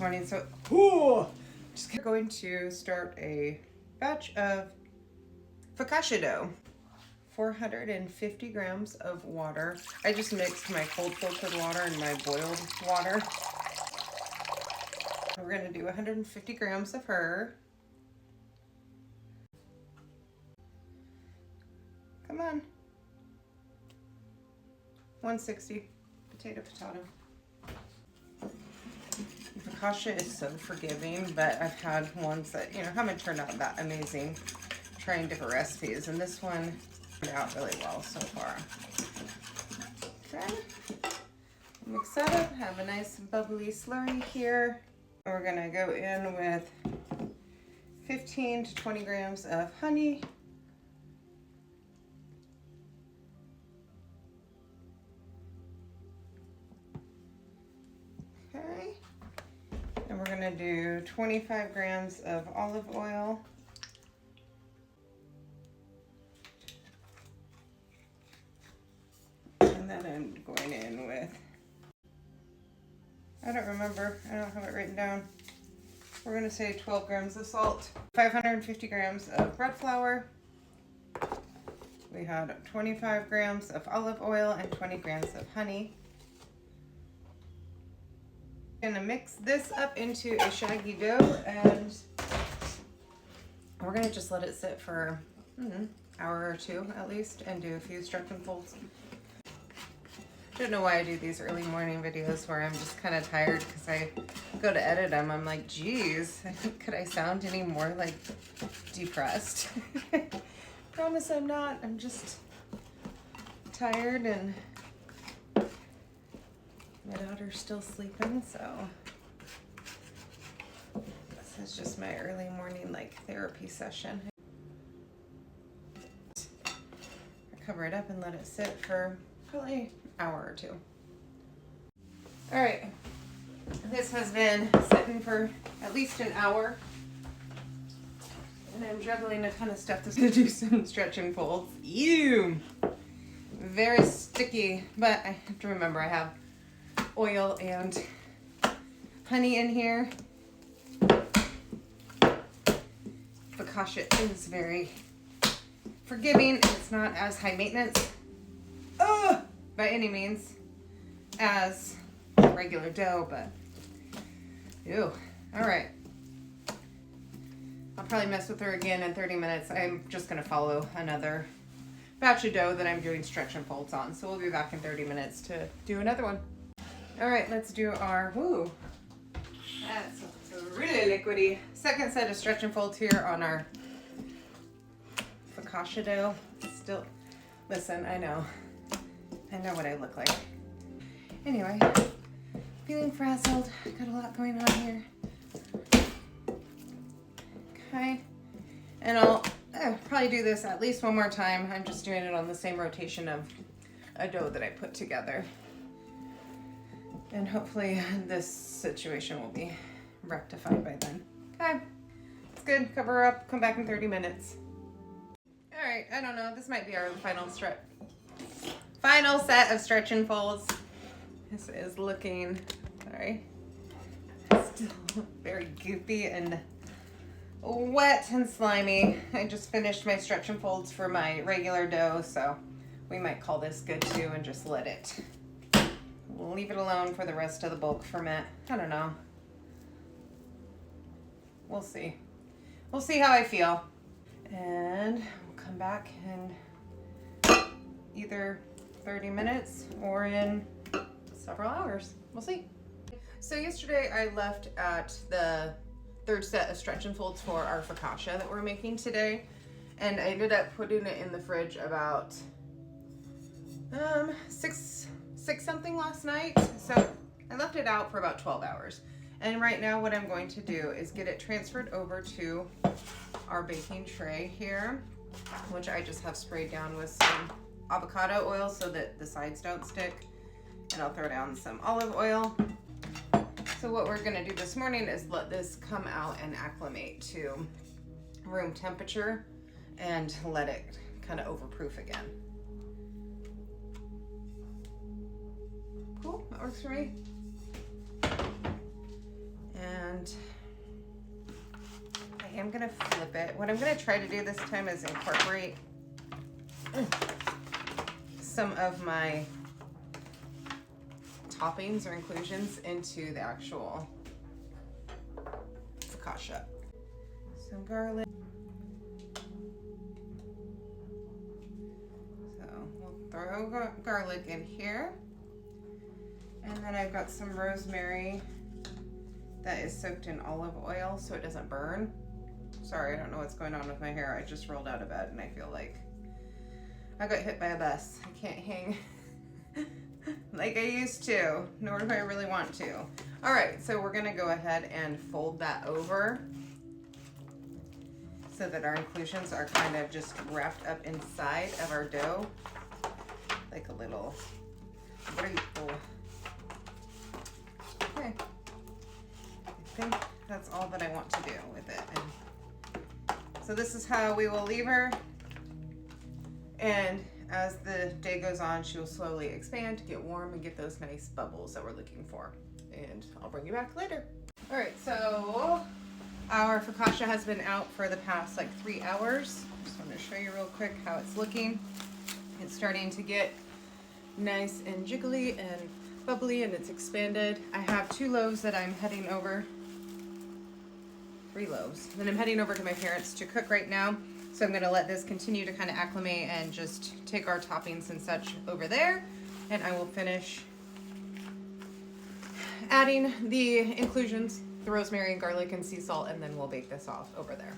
morning, so just going to start a batch of focaccia dough. 450 grams of water. I just mixed my cold filtered water and my boiled water. We're gonna do 150 grams of her. Come on. 160. Potato. Focaccia is so forgiving, but I've had ones that, haven't turned out that amazing trying different recipes, and this one turned out really well so far. Okay. Mix that up, have a nice bubbly slurry here. We're gonna go in with 15 to 20 grams of honey. Okay. And we're gonna do 25 grams of olive oil. And then I'm going in with, I don't remember, I don't have it written down. We're gonna say 12 grams of salt, 550 grams of bread flour. We had 25 grams of olive oil and 20 grams of honey. I'm gonna mix this up into a shaggy dough, and we're gonna just let it sit for an hour or two at least and do a few stretch and folds. Don't know why I do these early morning videos where I'm just kind of tired because I go to edit them. I'm like, geez, could I sound any more like depressed? Promise I'm not. I'm just tired, and my daughter's still sleeping, so this is just my early morning therapy session. Cover it up and let it sit for probably an hour or two. All right, this has been sitting for at least an hour, and I'm juggling a ton of stuff to do some stretch and folds. Ew, very sticky, but I have to remember I have oil and honey in here. Focaccia is very forgiving, and it's not as high maintenance by any means as regular dough, but ew. All right, I'll probably mess with her again in 30 minutes. I'm just gonna follow another batch of dough that I'm doing stretch and folds on, so we'll be back in 30 minutes to do another one. All right, let's do our, that's really liquidy. Second set of stretch and folds here on our focaccia dough. Still, listen, I know what I look like. Anyway, feeling frazzled, got a lot going on here. Okay, and I'll probably do this at least one more time. I'm just doing it on the same rotation of a dough that I put together. And hopefully this situation will be rectified by then. Okay, it's good. Cover her up, come back in 30 minutes. All right, I don't know. This might be our final set of stretch and folds. This is looking, still very goopy and wet and slimy. I just finished my stretch and folds for my regular dough, so we might call this good too and just let it. We'll leave it alone for the rest of the bulk ferment. I don't know. We'll see. We'll see how I feel. And we'll come back in either 30 minutes or in several hours. We'll see. So yesterday I left at the third set of stretch and folds for our focaccia that we're making today. And I ended up putting it in the fridge about 6 something last night, so I left it out for about 12 hours. And right now what I'm going to do is get it transferred over to our baking tray here, which I just have sprayed down with some avocado oil so that the sides don't stick, and I'll throw down some olive oil. So what we're gonna do this morning is let this come out and acclimate to room temperature and let it kind of overproof again. Cool, that works for me. And I'm gonna flip it. What I'm gonna try to do this time is incorporate some of my toppings or inclusions into the actual focaccia. Some garlic. So we'll throw garlic in here. And then I've got some rosemary that is soaked in olive oil so it doesn't burn. Sorry, I don't know what's going on with my hair. I just rolled out of bed and I feel like I got hit by a bus. I can't hang like I used to, nor do I really want to. All right, so we're gonna go ahead and fold that over so that our inclusions are kind of just wrapped up inside of our dough, like a little burrito. Okay, I think that's all that I want to do with it. And so this is how we will leave her. And as the day goes on, she will slowly expand, get warm, and get those nice bubbles that we're looking for. And I'll bring you back later. All right, so our focaccia has been out for the past like 3 hours. Just want to show you real quick how it's looking. It's starting to get nice and jiggly and bubbly, and it's expanded. I have 2 loaves that I'm heading over, 3 loaves, that I'm heading over to my parents to cook right now. So I'm gonna let this continue to kind of acclimate and just take our toppings and such over there. And I will finish adding the inclusions, the rosemary and garlic and sea salt, and then we'll bake this off over there.